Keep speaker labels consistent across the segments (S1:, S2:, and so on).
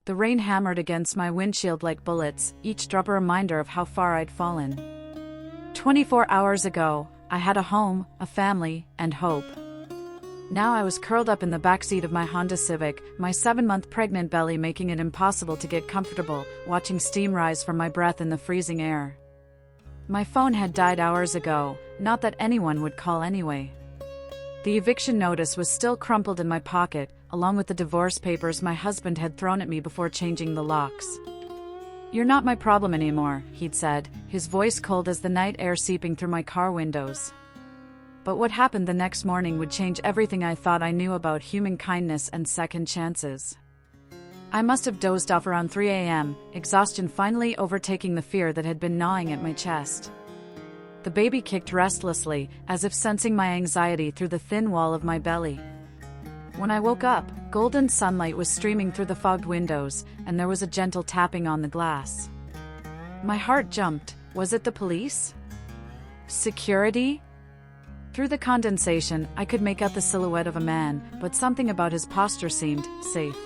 S1: The rain hammered against my windshield like bullets, each drop a reminder of how far I'd fallen. 24 hours ago, I had a home, a family, and hope. Now I was curled up in the backseat of my Honda Civic, my 7-month pregnant belly making it impossible to get comfortable, watching steam rise from my breath in the freezing air. My phone had died hours ago, not that anyone would call anyway. The eviction notice was still crumpled in my pocket, along with the divorce papers my husband had thrown at me before changing the locks. "You're not my problem anymore," he'd said, his voice cold as the night air seeping through my car windows. But what happened the next morning would change everything I thought I knew about human kindness and second chances. I must have dozed off around 3 a.m., exhaustion finally overtaking the fear that had been gnawing at my chest. The baby kicked restlessly, as if sensing my anxiety through the thin wall of my belly. When I woke up, golden sunlight was streaming through the fogged windows, and there was a gentle tapping on the glass. My heart jumped. Was it the police? Security? Through the condensation, I could make out the silhouette of a man, but something about his posture seemed safe.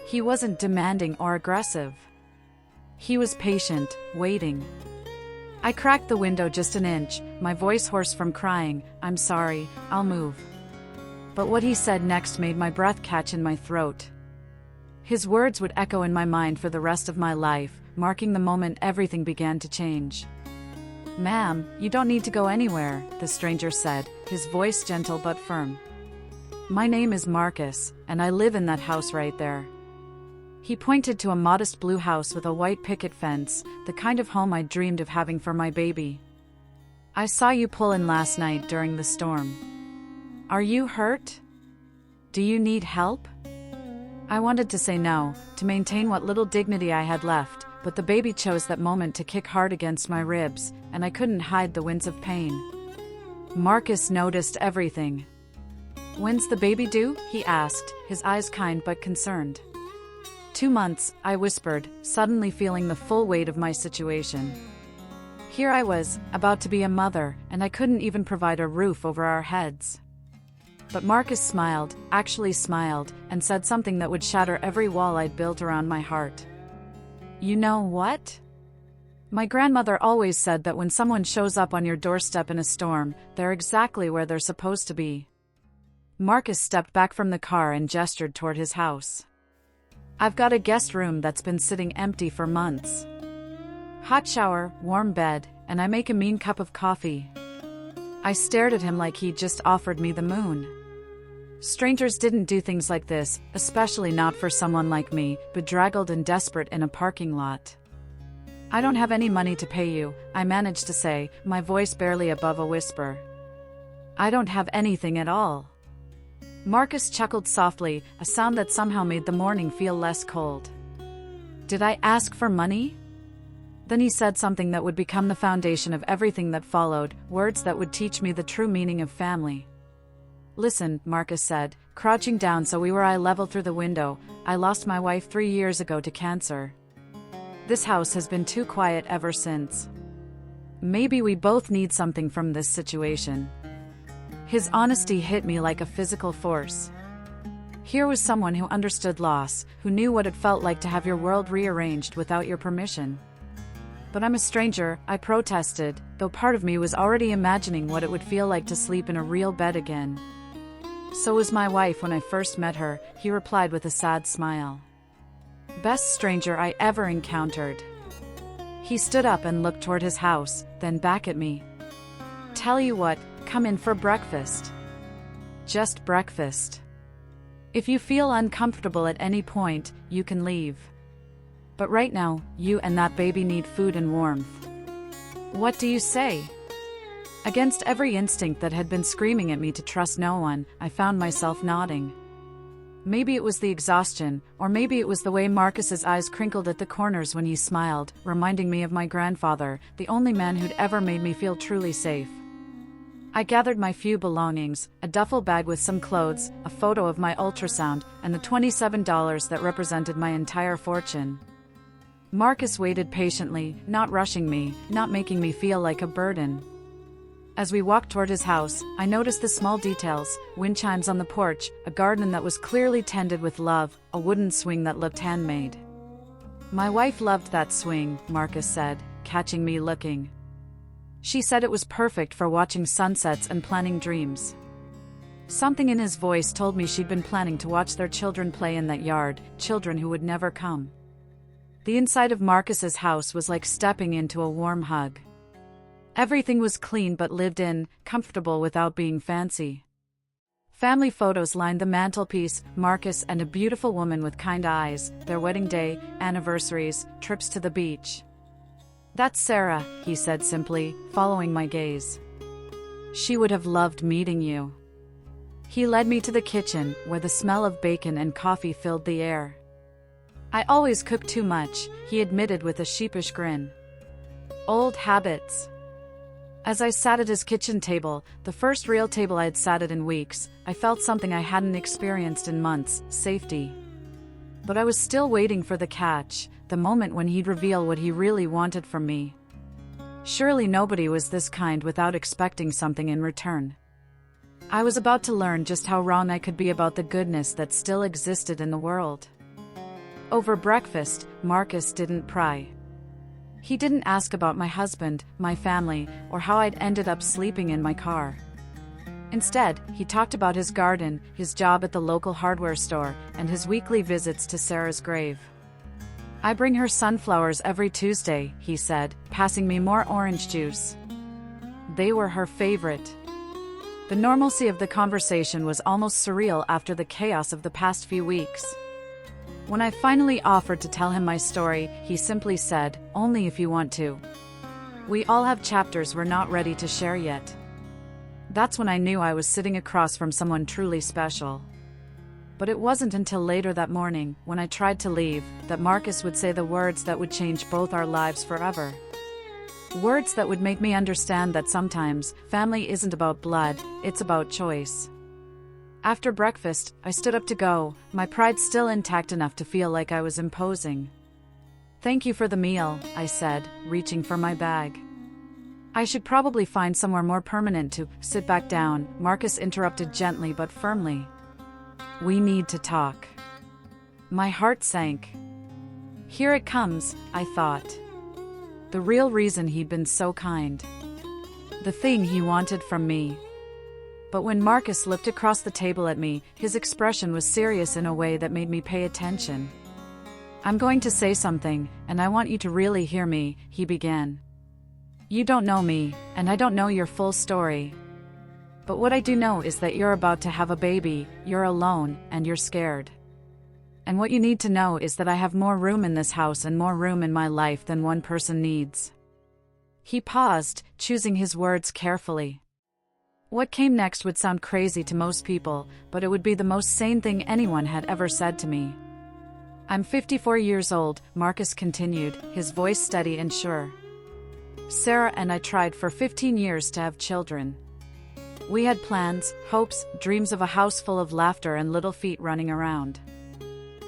S1: He wasn't demanding or aggressive. He was patient, waiting. I cracked the window just an inch, my voice hoarse from crying, "I'm sorry, I'll move." But what he said next made my breath catch in my throat. His words would echo in my mind for the rest of my life, marking the moment everything began to change. "Ma'am, you don't need to go anywhere," the stranger said, his voice gentle but firm. "My name is Marcus, and I live in that house right there." He pointed to a modest blue house with a white picket fence, the kind of home I'd dreamed of having for my baby. "I saw you pull in last night during the storm. Are you hurt? Do you need help?" I wanted to say no, to maintain what little dignity I had left, but the baby chose that moment to kick hard against my ribs, and I couldn't hide the wince of pain. Marcus noticed everything. "When's the baby due?" he asked, his eyes kind but concerned. 2 months, I whispered, suddenly feeling the full weight of my situation. Here I was, about to be a mother, and I couldn't even provide a roof over our heads. But Marcus smiled, actually smiled, and said something that would shatter every wall I'd built around my heart. "You know what? My grandmother always said that when someone shows up on your doorstep in a storm, they're exactly where they're supposed to be." Marcus stepped back from the car and gestured toward his house. "I've got a guest room that's been sitting empty for months. Hot shower, warm bed, and I make a mean cup of coffee." I stared at him like he'd just offered me the moon. Strangers didn't do things like this, especially not for someone like me, bedraggled and desperate in a parking lot. "I don't have any money to pay you," I managed to say, my voice barely above a whisper. "I don't have anything at all." Marcus chuckled softly, a sound that somehow made the morning feel less cold. "Did I ask for money?" Then he said something that would become the foundation of everything that followed, words that would teach me the true meaning of family. "Listen," Marcus said, crouching down so we were eye level through the window, "I lost my wife 3 years ago to cancer. This house has been too quiet ever since. Maybe we both need something from this situation." His honesty hit me like a physical force. Here was someone who understood loss, who knew what it felt like to have your world rearranged without your permission. "But I'm a stranger," I protested, though part of me was already imagining what it would feel like to sleep in a real bed again. "So was my wife when I first met her," he replied with a sad smile. "Best stranger I ever encountered." He stood up and looked toward his house, then back at me. "Tell you what, come in for breakfast. Just breakfast. If you feel uncomfortable at any point, you can leave. But right now, you and that baby need food and warmth." "What do you say?" Against every instinct that had been screaming at me to trust no one, I found myself nodding. Maybe it was the exhaustion, or maybe it was the way Marcus's eyes crinkled at the corners when he smiled, reminding me of my grandfather, the only man who'd ever made me feel truly safe. I gathered my few belongings, a duffel bag with some clothes, a photo of my ultrasound, and the $27 that represented my entire fortune. Marcus waited patiently, not rushing me, not making me feel like a burden. As we walked toward his house, I noticed the small details: wind chimes on the porch, a garden that was clearly tended with love, a wooden swing that looked handmade. "My wife loved that swing," Marcus said, catching me looking. "She said it was perfect for watching sunsets and planning dreams." Something in his voice told me she'd been planning to watch their children play in that yard, children who would never come. The inside of Marcus's house was like stepping into a warm hug. Everything was clean but lived in, comfortable without being fancy. Family photos lined the mantelpiece: Marcus and a beautiful woman with kind eyes, their wedding day, anniversaries, trips to the beach. "That's Sarah," he said simply, following my gaze. "She would have loved meeting you." He led me to the kitchen, where the smell of bacon and coffee filled the air. "I always cook too much," he admitted with a sheepish grin. "Old habits." As I sat at his kitchen table, the first real table I'd sat at in weeks, I felt something I hadn't experienced in months: safety. But I was still waiting for the catch, the moment when he'd reveal what he really wanted from me. Surely nobody was this kind without expecting something in return. I was about to learn just how wrong I could be about the goodness that still existed in the world. Over breakfast, Marcus didn't pry. He didn't ask about my husband, my family, or how I'd ended up sleeping in my car. Instead, he talked about his garden, his job at the local hardware store, and his weekly visits to Sarah's grave. "I bring her sunflowers every Tuesday," he said, passing me more orange juice. They were her favorite. The normalcy of the conversation was almost surreal after the chaos of the past few weeks. When I finally offered to tell him my story, he simply said, "Only if you want to. We all have chapters we're not ready to share yet." That's when I knew I was sitting across from someone truly special. But it wasn't until later that morning, when I tried to leave, that Marcus would say the words that would change both our lives forever. Words that would make me understand that sometimes, family isn't about blood, it's about choice. After breakfast, I stood up to go, my pride still intact enough to feel like I was imposing. "Thank you for the meal," I said, reaching for my bag. "I should probably find somewhere more permanent to." "Sit back down," Marcus interrupted gently but firmly. "We need to talk." My heart sank. Here it comes, I thought. The real reason he'd been so kind. The thing he wanted from me. But when Marcus looked across the table at me, his expression was serious in a way that made me pay attention. "I'm going to say something, and I want you to really hear me," he began. "You don't know me, and I don't know your full story. But what I do know is that you're about to have a baby, you're alone, and you're scared. And what you need to know is that I have more room in this house and more room in my life than one person needs." He paused, choosing his words carefully. What came next would sound crazy to most people, but it would be the most sane thing anyone had ever said to me. "I'm 54 years old," Marcus continued, his voice steady and sure. "Sarah and I tried for 15 years to have children. We had plans, hopes, dreams of a house full of laughter and little feet running around.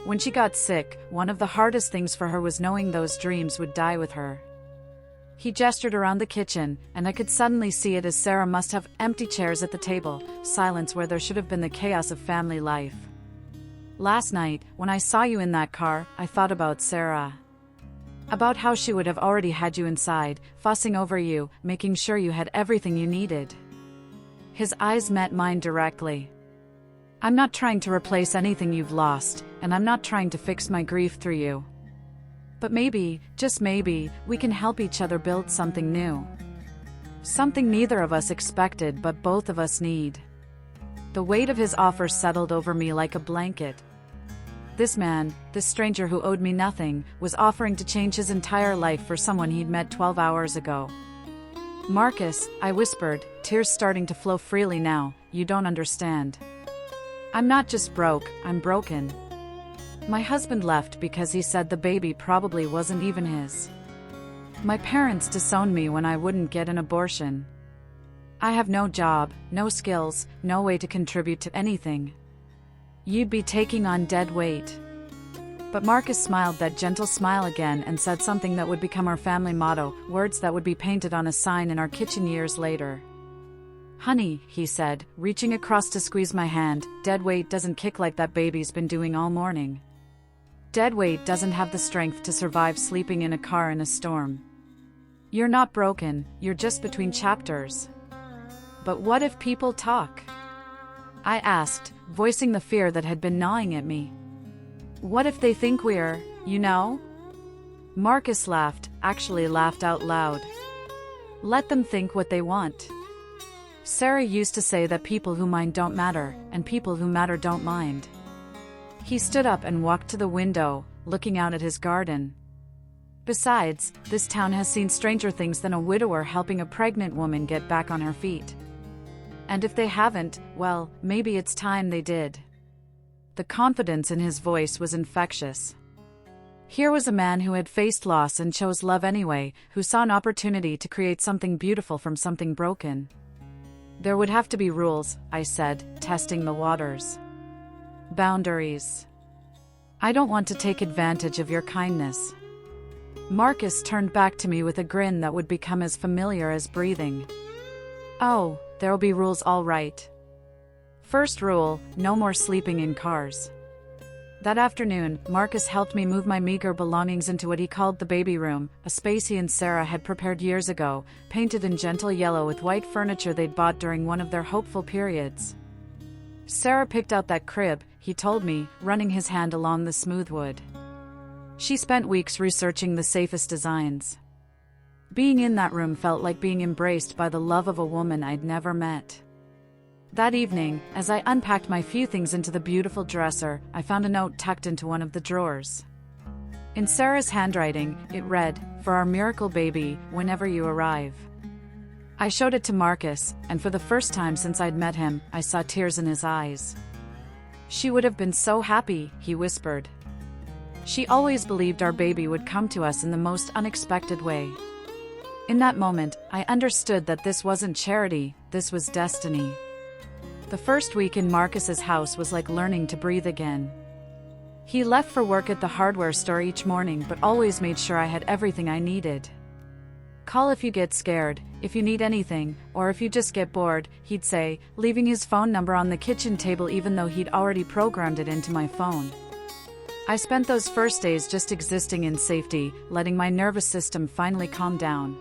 S1: When she got sick, one of the hardest things for her was knowing those dreams would die with her." He gestured around the kitchen, and I could suddenly see it as Sarah must have empty chairs at the table, silence where there should have been the chaos of family life. "Last night, when I saw you in that car, I thought about Sarah. About how she would have already had you inside, fussing over you, making sure you had everything you needed." His eyes met mine directly. "I'm not trying to replace anything you've lost, and I'm not trying to fix my grief through you. But maybe, just maybe, we can help each other build something new. Something neither of us expected but both of us need." The weight of his offer settled over me like a blanket. This man, this stranger who owed me nothing, was offering to change his entire life for someone he'd met 12 hours ago. "Marcus," I whispered, tears starting to flow freely now, "you don't understand. I'm not just broke, I'm broken. My husband left because he said the baby probably wasn't even his. My parents disowned me when I wouldn't get an abortion. I have no job, no skills, no way to contribute to anything. You'd be taking on dead weight." But Marcus smiled that gentle smile again and said something that would become our family motto, words that would be painted on a sign in our kitchen years later. Honey, he said, reaching across to squeeze my hand, dead weight doesn't kick like that baby's been doing all morning. Dead weight doesn't have the strength to survive sleeping in a car in a storm. You're not broken, you're just between chapters. But what if people talk? I asked, voicing the fear that had been gnawing at me. What if they think we're, you know? Marcus laughed, actually laughed out loud. Let them think what they want. Sarah used to say that people who mind don't matter, and people who matter don't mind. He stood up and walked to the window, looking out at his garden. Besides, this town has seen stranger things than a widower helping a pregnant woman get back on her feet. And if they haven't, well, maybe it's time they did. The confidence in his voice was infectious. Here was a man who had faced loss and chose love anyway, who saw an opportunity to create something beautiful from something broken. There would have to be rules, I said, testing the waters. Boundaries. I don't want to take advantage of your kindness. Marcus turned back to me with a grin that would become as familiar as breathing. Oh, there'll be rules all right. First rule, no more sleeping in cars. That afternoon, Marcus helped me move my meager belongings into what he called the baby room, a space he and Sarah had prepared years ago, painted in gentle yellow with white furniture they'd bought during one of their hopeful periods. Sarah picked out that crib, he told me, running his hand along the smooth wood. She spent weeks researching the safest designs. Being in that room felt like being embraced by the love of a woman I'd never met. That evening, as I unpacked my few things into the beautiful dresser, I found a note tucked into one of the drawers. In Sarah's handwriting, it read, "For our miracle baby, whenever you arrive." I showed it to Marcus, and for the first time since I'd met him, I saw tears in his eyes. "She would have been so happy," he whispered. "She always believed our baby would come to us in the most unexpected way." In that moment, I understood that this wasn't charity, this was destiny. The first week in Marcus's house was like learning to breathe again. He left for work at the hardware store each morning but always made sure I had everything I needed. "Call if you get scared, if you need anything, or if you just get bored," he'd say, leaving his phone number on the kitchen table even though he'd already programmed it into my phone. I spent those first days just existing in safety, letting my nervous system finally calm down.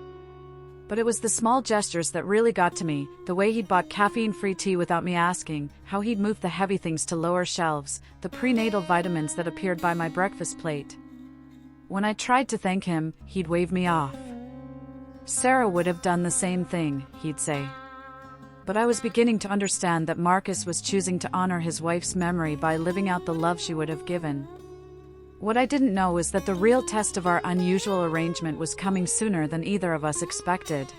S1: But it was the small gestures that really got to me, the way he'd bought caffeine-free tea without me asking, how he'd moved the heavy things to lower shelves, the prenatal vitamins that appeared by my breakfast plate. When I tried to thank him, he'd wave me off. "Sarah would have done the same thing," he'd say. But I was beginning to understand that Marcus was choosing to honor his wife's memory by living out the love she would have given. What I didn't know was that the real test of our unusual arrangement was coming sooner than either of us expected.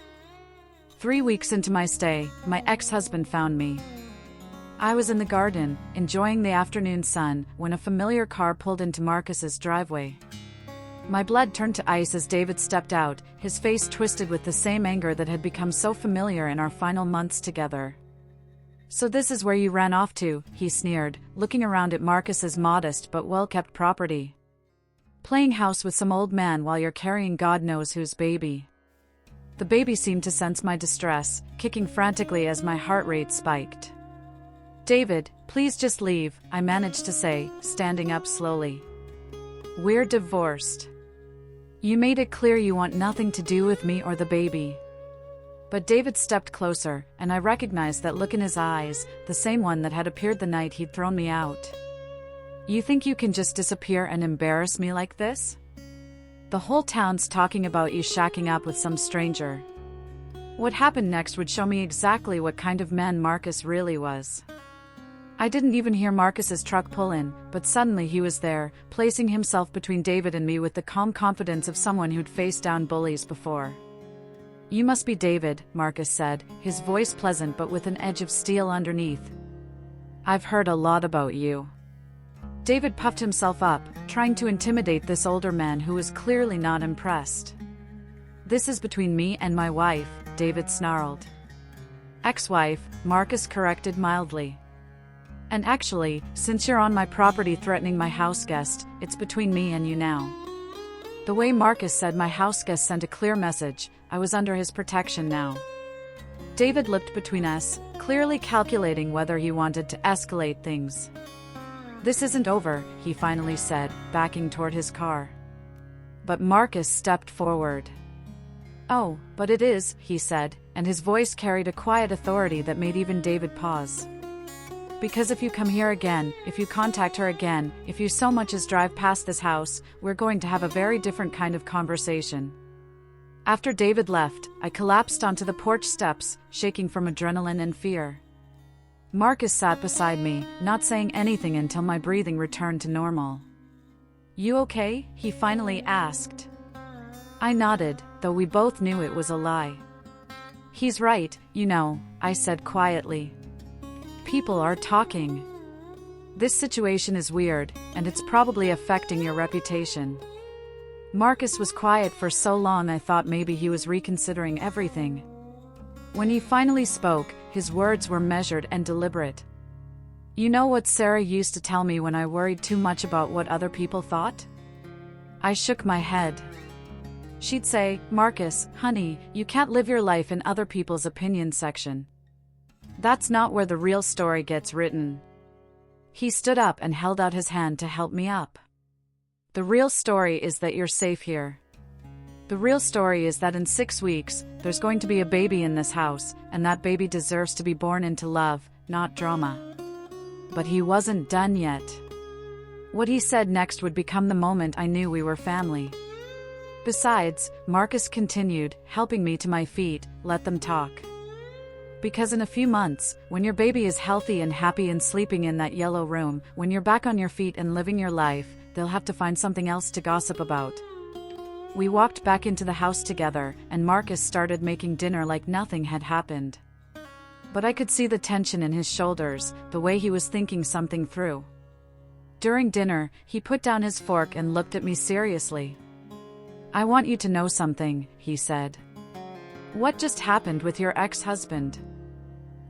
S1: 3 weeks into my stay, my ex-husband found me. I was in the garden, enjoying the afternoon sun, when a familiar car pulled into Marcus's driveway. My blood turned to ice as David stepped out, his face twisted with the same anger that had become so familiar in our final months together. "So this is where you ran off to," he sneered, looking around at Marcus's modest but well-kept property. "Playing house with some old man while you're carrying God knows whose baby." The baby seemed to sense my distress, kicking frantically as my heart rate spiked. "David, please just leave," I managed to say, standing up slowly. "We're divorced. You made it clear you want nothing to do with me or the baby." But David stepped closer, and I recognized that look in his eyes, the same one that had appeared the night he'd thrown me out. "You think you can just disappear and embarrass me like this? The whole town's talking about you shacking up with some stranger." What happened next would show me exactly what kind of man Marcus really was. I didn't even hear Marcus's truck pull in, but suddenly he was there, placing himself between David and me with the calm confidence of someone who'd faced down bullies before. "You must be David," Marcus said, his voice pleasant but with an edge of steel underneath. "I've heard a lot about you." David puffed himself up, trying to intimidate this older man who was clearly not impressed. "This is between me and my wife," David snarled. "Ex-wife," Marcus corrected mildly. "And actually, since you're on my property threatening my house guest, it's between me and you now." The way Marcus said my house guest sent a clear message. I was under his protection now. David looked between us, clearly calculating whether he wanted to escalate things. "This isn't over," he finally said, backing toward his car. But Marcus stepped forward. "Oh, but it is," he said, and his voice carried a quiet authority that made even David pause. "Because if you come here again, if you contact her again, if you so much as drive past this house, we're going to have a very different kind of conversation." After David left, I collapsed onto the porch steps, shaking from adrenaline and fear. Marcus sat beside me, not saying anything until my breathing returned to normal. "You okay?" he finally asked. I nodded, though we both knew it was a lie. "He's right, you know," I said quietly. "People are talking. This situation is weird, and it's probably affecting your reputation." Marcus was quiet for so long I thought maybe he was reconsidering everything. When he finally spoke, his words were measured and deliberate. "You know what Sarah used to tell me when I worried too much about what other people thought?" I shook my head. She'd say, "Marcus, honey, you can't live your life in other people's opinion section. That's not where the real story gets written." He stood up and held out his hand to help me up. "The real story is that you're safe here. The real story is that in 6 weeks, there's going to be a baby in this house, and that baby deserves to be born into love, not drama." But he wasn't done yet. What he said next would become the moment I knew we were family. "Besides," Marcus continued, helping me to my feet, "let them talk. Because in a few months, when your baby is healthy and happy and sleeping in that yellow room, when you're back on your feet and living your life, they'll have to find something else to gossip about." We walked back into the house together, and Marcus started making dinner like nothing had happened. But I could see the tension in his shoulders, the way he was thinking something through. During dinner, he put down his fork and looked at me seriously. "I want you to know something," he said. "What just happened with your ex-husband?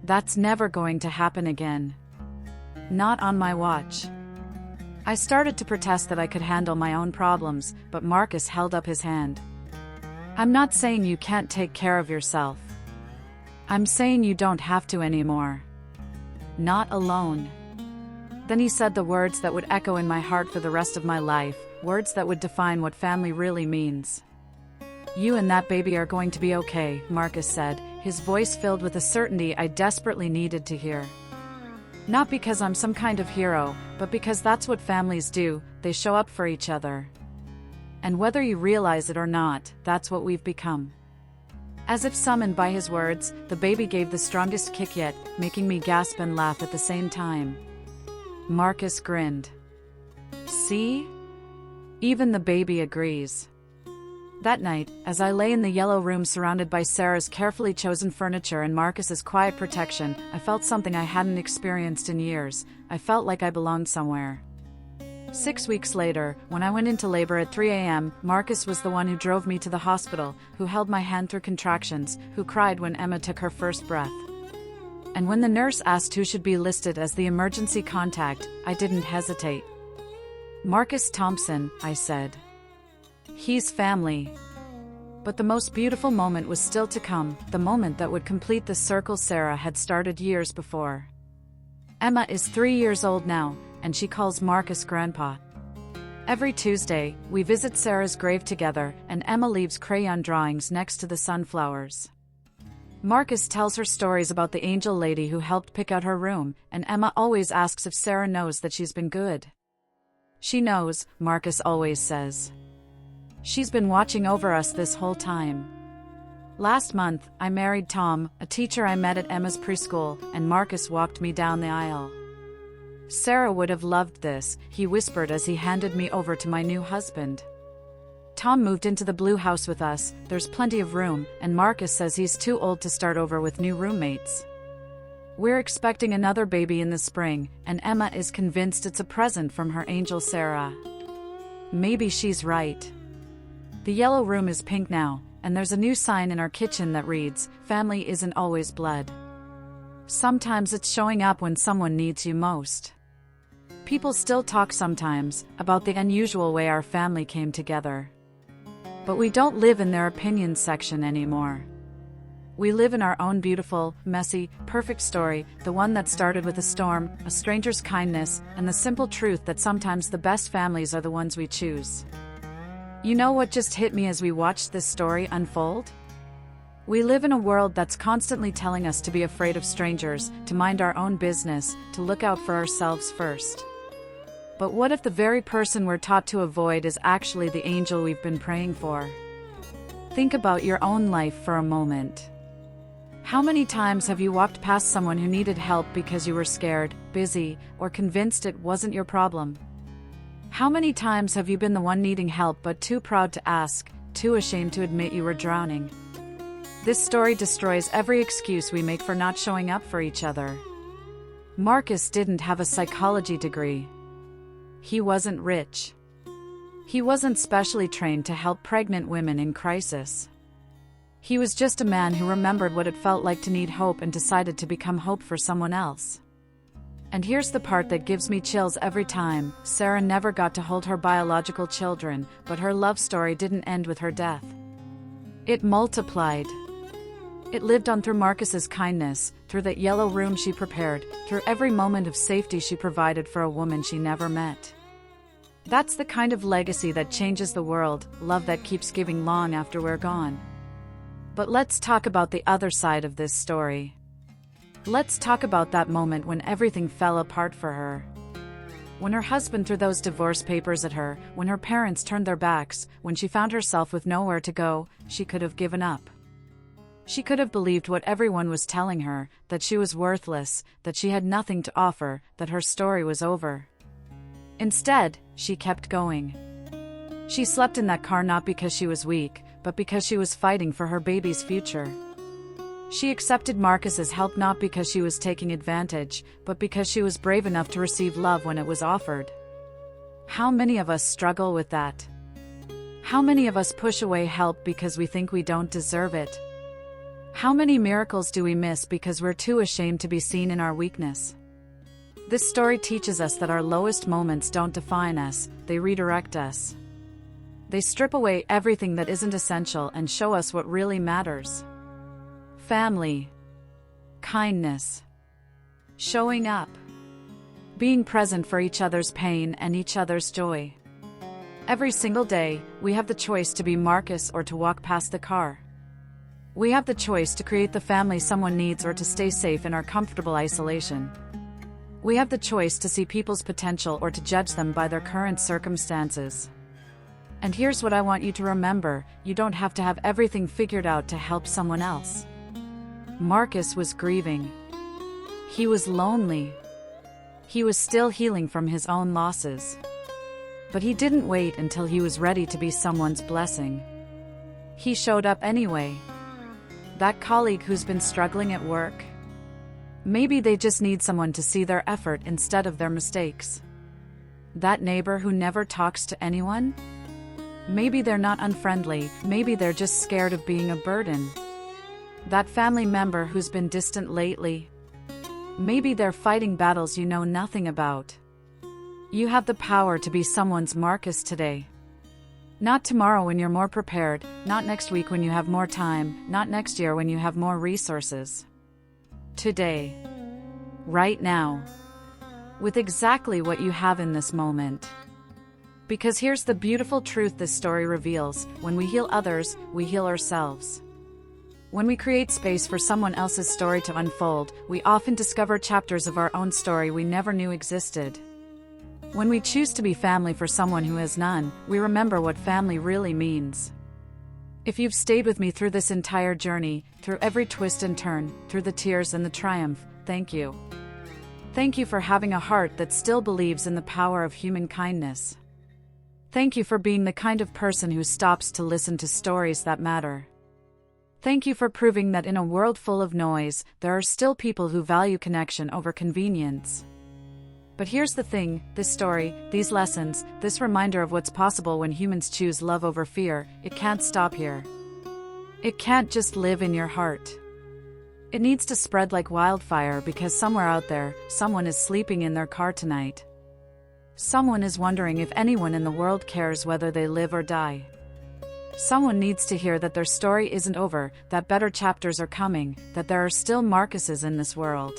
S1: That's never going to happen again. Not on my watch." I started to protest that I could handle my own problems, but Marcus held up his hand. "I'm not saying you can't take care of yourself. I'm saying you don't have to anymore. Not alone." Then he said the words that would echo in my heart for the rest of my life, words that would define what family really means. "You and that baby are going to be okay," Marcus said, his voice filled with a certainty I desperately needed to hear. "Not because I'm some kind of hero, but because that's what families do, they show up for each other. And whether you realize it or not, that's what we've become." As if summoned by his words, the baby gave the strongest kick yet, making me gasp and laugh at the same time. Marcus grinned. "See? Even the baby agrees." That night, as I lay in the yellow room surrounded by Sarah's carefully chosen furniture and Marcus's quiet protection, I felt something I hadn't experienced in years. I felt like I belonged somewhere. 6 weeks later, when I went into labor at 3 a.m., Marcus was the one who drove me to the hospital, who held my hand through contractions, who cried when Emma took her first breath. And when the nurse asked who should be listed as the emergency contact, I didn't hesitate. "Marcus Thompson," I said. "He's family." But the most beautiful moment was still to come, the moment that would complete the circle Sarah had started years before. Emma is 3 years old now, and she calls Marcus Grandpa. Every Tuesday, we visit Sarah's grave together, and Emma leaves crayon drawings next to the sunflowers. Marcus tells her stories about the angel lady who helped pick out her room, and Emma always asks if Sarah knows that she's been good. "She knows," Marcus always says. "She's been watching over us this whole time." Last month, I married Tom, a teacher I met at Emma's preschool, and Marcus walked me down the aisle. "Sarah would have loved this," he whispered as he handed me over to my new husband. "Tom moved into the blue house with us, there's plenty of room, and Marcus says he's too old to start over with new roommates. We're expecting another baby in the spring, and Emma is convinced it's a present from her angel Sarah." Maybe she's right. The yellow room is pink now, and there's a new sign in our kitchen that reads, "Family isn't always blood. Sometimes it's showing up when someone needs you most." People still talk sometimes about the unusual way our family came together. But we don't live in their opinions section anymore. We live in our own beautiful, messy, perfect story, the one that started with a storm, a stranger's kindness, and the simple truth that sometimes the best families are the ones we choose. You know what just hit me as we watched this story unfold? We live in a world that's constantly telling us to be afraid of strangers, to mind our own business, to look out for ourselves first. But what if the very person we're taught to avoid is actually the angel we've been praying for? Think about your own life for a moment. How many times have you walked past someone who needed help because you were scared, busy, or convinced it wasn't your problem? How many times have you been the one needing help but too proud to ask, too ashamed to admit you were drowning? This story destroys every excuse we make for not showing up for each other. Marcus didn't have a psychology degree. He wasn't rich. He wasn't specially trained to help pregnant women in crisis. He was just a man who remembered what it felt like to need hope and decided to become hope for someone else. And here's the part that gives me chills every time. Sarah never got to hold her biological children, but her love story didn't end with her death. It multiplied. It lived on through Marcus's kindness, through that yellow room she prepared, through every moment of safety she provided for a woman she never met. That's the kind of legacy that changes the world, love that keeps giving long after we're gone. But let's talk about the other side of this story. Let's talk about that moment when everything fell apart for her. When her husband threw those divorce papers at her, when her parents turned their backs, when she found herself with nowhere to go, she could have given up. She could have believed what everyone was telling her, that she was worthless, that she had nothing to offer, that her story was over. Instead, she kept going. She slept in that car not because she was weak, but because she was fighting for her baby's future. She accepted Marcus's help not because she was taking advantage, but because she was brave enough to receive love when it was offered. How many of us struggle with that? How many of us push away help because we think we don't deserve it? How many miracles do we miss because we're too ashamed to be seen in our weakness? This story teaches us that our lowest moments don't define us, they redirect us. They strip away everything that isn't essential and show us what really matters. Family. Kindness. Showing up. Being present for each other's pain and each other's joy. Every single day, we have the choice to be Marcus or to walk past the car. We have the choice to create the family someone needs or to stay safe in our comfortable isolation. We have the choice to see people's potential or to judge them by their current circumstances. And here's what I want you to remember: you don't have to have everything figured out to help someone else. Marcus was grieving. He was lonely. He was still healing from his own losses. But he didn't wait until he was ready to be someone's blessing. He showed up anyway. That colleague who's been struggling at work? Maybe they just need someone to see their effort instead of their mistakes. That neighbor who never talks to anyone? Maybe they're not unfriendly, maybe they're just scared of being a burden. That family member who's been distant lately? Maybe they're fighting battles you know nothing about. You have the power to be someone's Marcus today. Not tomorrow when you're more prepared, not next week when you have more time, not next year when you have more resources. Today. Right now. With exactly what you have in this moment. Because here's the beautiful truth this story reveals: when we heal others, we heal ourselves. When we create space for someone else's story to unfold, we often discover chapters of our own story we never knew existed. When we choose to be family for someone who has none, we remember what family really means. If you've stayed with me through this entire journey, through every twist and turn, through the tears and the triumph, thank you. Thank you for having a heart that still believes in the power of human kindness. Thank you for being the kind of person who stops to listen to stories that matter. Thank you for proving that in a world full of noise, there are still people who value connection over convenience. But here's the thing: this story, these lessons, this reminder of what's possible when humans choose love over fear, it can't stop here. It can't just live in your heart. It needs to spread like wildfire, because somewhere out there, someone is sleeping in their car tonight. Someone is wondering if anyone in the world cares whether they live or die. Someone needs to hear that their story isn't over, that better chapters are coming, that there are still Marcuses in this world.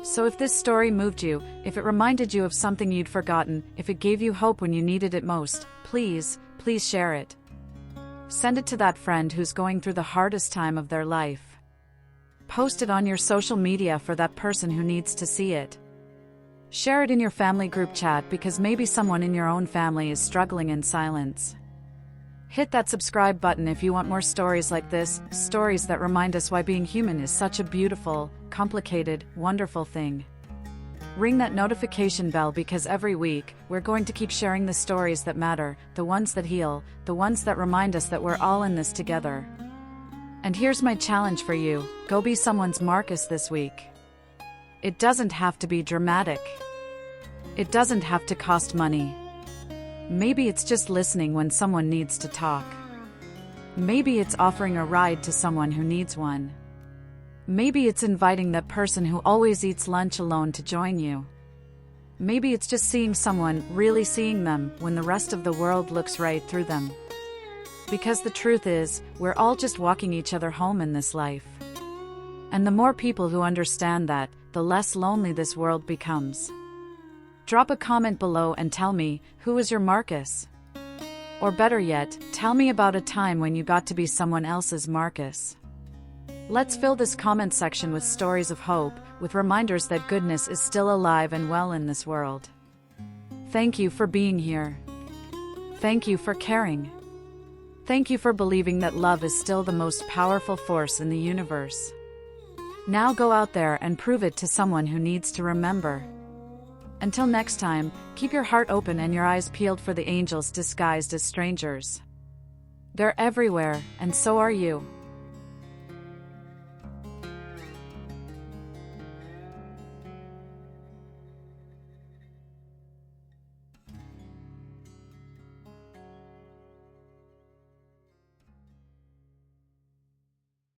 S1: So if this story moved you, if it reminded you of something you'd forgotten, if it gave you hope when you needed it most, please share it. Send it to that friend who's going through the hardest time of their life. Post it on your social media for that person who needs to see it. Share it in your family group chat because maybe someone in your own family is struggling in silence. Hit that subscribe button if you want more stories like this, stories that remind us why being human is such a beautiful, complicated, wonderful thing. Ring that notification bell because every week, we're going to keep sharing the stories that matter, the ones that heal, the ones that remind us that we're all in this together. And here's my challenge for you, go be someone's Marcus this week. It doesn't have to be dramatic. It doesn't have to cost money. Maybe it's just listening when someone needs to talk. Maybe it's offering a ride to someone who needs one. Maybe it's inviting that person who always eats lunch alone to join you. Maybe it's just seeing someone, really seeing them, when the rest of the world looks right through them. Because the truth is, we're all just walking each other home in this life. And the more people who understand that, the less lonely this world becomes. Drop a comment below and tell me, who is your Marcus? Or better yet, tell me about a time when you got to be someone else's Marcus. Let's fill this comment section with stories of hope, with reminders that goodness is still alive and well in this world. Thank you for being here. Thank you for caring. Thank you for believing that love is still the most powerful force in the universe. Now go out there and prove it to someone who needs to remember. Until next time, keep your heart open and your eyes peeled for the angels disguised as strangers. They're everywhere, and so are you.